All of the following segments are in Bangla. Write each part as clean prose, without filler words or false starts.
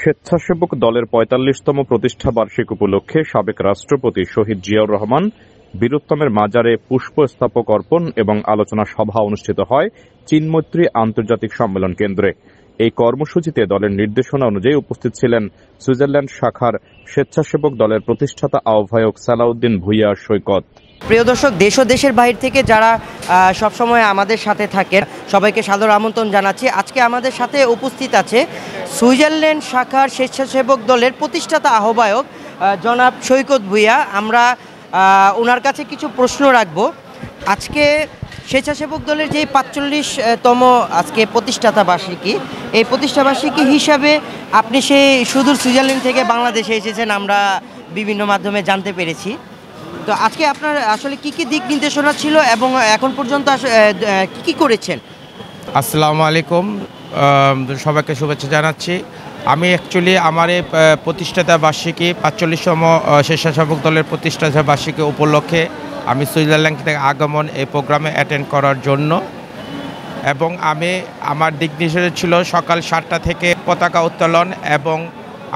স্বেচ্ছাসেবক দলের ৪৫তম প্রতিষ্ঠা বার্ষিক উপলক্ষে সাবেক রাষ্ট্রপতি শহীদ জিয়াউর রহমান বীরোত্তমের মাজারে পুষ্পস্তবক অর্পণ এবং আলোচনা সভা অনুষ্ঠিত হয় চীনমৈত্রী আন্তর্জাতিক সম্মেলন কেন্দ্রে। এই কর্মসূচিতে দলের নির্দেশনা অনুযায়ী উপস্থিত ছিলেন সুইজারল্যান্ড শাখার স্বেচ্ছাসেবক দলের প্রতিষ্ঠাতা আহ্বায়ক সালাউদ্দিন ভূঁইয়া সৈকত। প্রিয় দর্শক, দেশ ও দেশের বাইরে থেকে যারা সবসময় আমাদের সাথে থাকেন সবাইকে সাদর আমন্ত্রণ জানাচ্ছি। আজকে আমাদের সাথে উপস্থিত আছে সুইজারল্যান্ড শাখার স্বেচ্ছাসেবক দলের প্রতিষ্ঠাতা আহ্বায়ক জনাব সৈকত ভূঁইয়া। আমরা ওনার কাছে কিছু প্রশ্ন রাখব। আজকে স্বেচ্ছাসেবক দলের যে ৪৫তম আজকে প্রতিষ্ঠাতা বার্ষিকী, এই প্রতিষ্ঠা বার্ষিকী হিসাবে আপনি সেই সুদূর সুইজারল্যান্ড থেকে বাংলাদেশে এসেছেন, আমরা বিভিন্ন মাধ্যমে জানতে পেরেছি। তো আজকে আপনার আসলে কি কি দিক নির্দেশনা ছিল এবং এখন পর্যন্ত কি করেছেন? আসসালামু আলাইকুম, সবাইকে শুভেচ্ছা জানাচ্ছি। আমি অ্যাকচুয়ালি আমার এই প্রতিষ্ঠাতা বার্ষিকী ৪৫তম স্বেচ্ছাসেবক দলের প্রতিষ্ঠাতা বার্ষিকী উপলক্ষে আমি সুইজারল্যান্ড থেকে আগমন এই প্রোগ্রামে অ্যাটেন্ড করার জন্য, এবং আমার দিক নির্দেশনা ছিল সকাল ৭টা থেকে পতাকা উত্তোলন এবং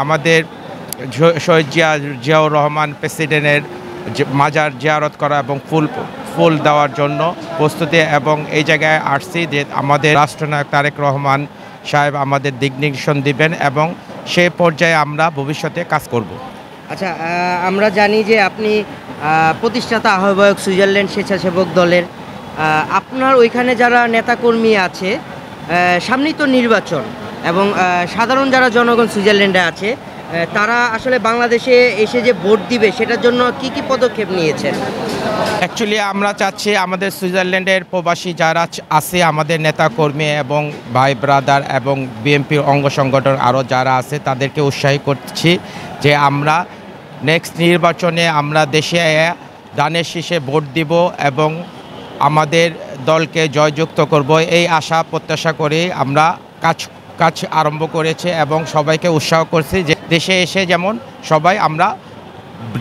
আমাদের শহীদ জিয়াউর রহমান প্রেসিডেন্টের মাজার জিয়ারত করা এবং ফুল দেওয়ার জন্য প্রস্তুতি। এবং এই জায়গায় আসছি যে আমাদের রাষ্ট্রনায়ক তারেক রহমান সাহেব আমাদের দিক নির্দেশন দিবেন এবং সে পর্যায়ে আমরা ভবিষ্যতে কাজ করব। আচ্ছা, আমরা জানি যে আপনি প্রতিষ্ঠাতা আহ্বায়ক সুইজারল্যান্ড স্বেচ্ছাসেবক দলের। আপনার ওইখানে যারা নেতাকর্মী আছে, সামনেই তো নির্বাচন, এবং সাধারণ যারা জনগণ সুইজারল্যান্ডে আছে তারা আসলে বাংলাদেশে এসে যে ভোট দিবে সেটার জন্য কি কি পদক্ষেপ নিয়েছেন? অ্যাকচুয়ালি আমরা চাচ্ছি আমাদের সুইজারল্যান্ডের প্রবাসী যারা আছে, আমাদের নেতাকর্মী এবং ভাই ব্রাদার এবং বিএনপির অঙ্গ সংগঠন আরও যারা আছে, তাদেরকে উৎসাহী করছি যে আমরা নেক্সট নির্বাচনে আমরা দেশে ধানের শীষে ভোট দিব এবং আমাদের দলকে জয়যুক্ত করব। এই আশা প্রত্যাশা করে আমরা কাজ আরম্ভ করেছে এবং সবাইকে উৎসাহ করছি যে দেশে এসে যেমন সবাই আমরা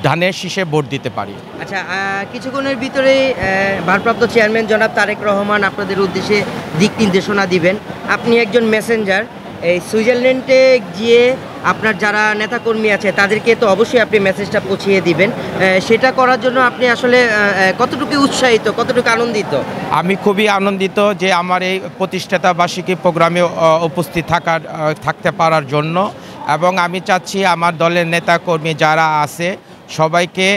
ধানের শীষে ভোট দিতে পারি। আচ্ছা, কিছুক্ষণের ভিতরে ভারপ্রাপ্ত চেয়ারম্যান জনাব তারেক রহমান আপনাদের উদ্দেশ্যে দিক নির্দেশনা দিবেন। আপনি একজন মেসেঞ্জার, এই সুইজারল্যান্ডে গিয়ে আপনার যারা নেতাকর্মী আছে তাদেরকে তো অবশ্যই আপনি মেসেজটা পৌঁছিয়ে দিবেন। সেটা করার জন্য আপনি আসলে কতটুকু উৎসাহিত, কতটুকু আনন্দিত? আমি খুবই আনন্দিত যে আমার এই প্রতিষ্ঠাতা বার্ষিকী প্রোগ্রামে উপস্থিত থাকতে পারার জন্য, এবং আমি চাচ্ছি আমার দলের নেতাকর্মী যারা আছে সবাইকে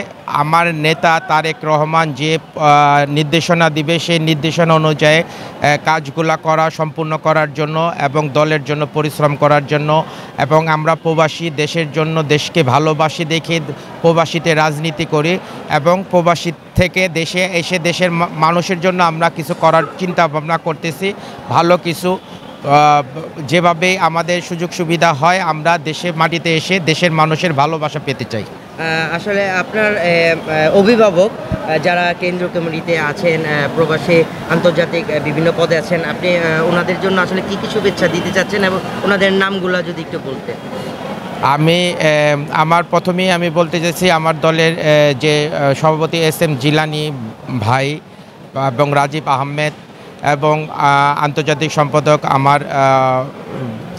আমার নেতা তারেক রহমান যে নির্দেশনা দিবে সেই নির্দেশনা অনুযায়ী কাজগুলো সম্পূর্ণ করার জন্য এবং দলের জন্য পরিশ্রম করার জন্য। এবং আমরা প্রবাসী, দেশের জন্য, দেশকে ভালোবাসি দেখে প্রবাসীতে রাজনীতি করি এবং প্রবাসী থেকে দেশে এসে দেশের মানুষের জন্য আমরা কিছু করার চিন্তা ভাবনা করতেছি। ভালো কিছু যেভাবে আমাদের সুযোগ সুবিধা হয় আমরা দেশের মাটিতে এসে দেশের মানুষের ভালোবাসা পেতে চাই। আসলে আপনার অভিভাবক যারা কেন্দ্র কমিটিতে আছেন, প্রবাসী আন্তর্জাতিক বিভিন্ন পদে আছেন, আপনি ওনাদের জন্য আসলে কি কি শুভেচ্ছা দিতে চাচ্ছেন এবং ওনাদের নামগুলো যদি একটু বলতেন? আমার প্রথমেই আমি বলতে চাইছি আমার দলের যে সভাপতি এস.এম. জিলানি ভাই এবং রাজীব আহমেদ এবং আন্তর্জাতিক সম্পাদক আমার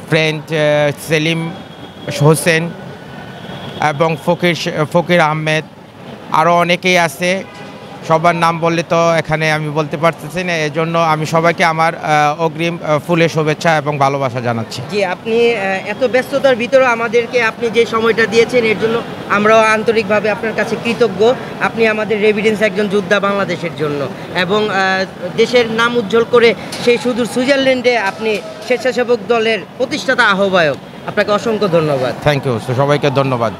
ফ্রেন্ড সেলিম হোসেন এবং ফকির আহমেদ, আরও অনেকেই আছে। সবার নাম বললে তো এখানে আমি বলতে পারতেছি না, এজন্য আমি সবাইকে আমার অগ্রিম ফুলের শুভেচ্ছা এবং ভালোবাসা জানাচ্ছি। জি, আপনি এত ব্যস্ততার ভিতরে আমাদেরকে আপনি যে সময়টা দিয়েছেন এর জন্য আমরাও আন্তরিকভাবে আপনার কাছে কৃতজ্ঞ। আপনি আমাদের রেভিডেন্স একজন যোদ্ধা বাংলাদেশের জন্য, এবং দেশের নাম উজ্জ্বল করে সেই সুদূর সুইজারল্যান্ডে আপনি স্বেচ্ছাসেবক দলের প্রতিষ্ঠাতা আহ্বায়ক। আপনাকে অসংখ্য ধন্যবাদ। থ্যাংক ইউ, সবাইকে ধন্যবাদ।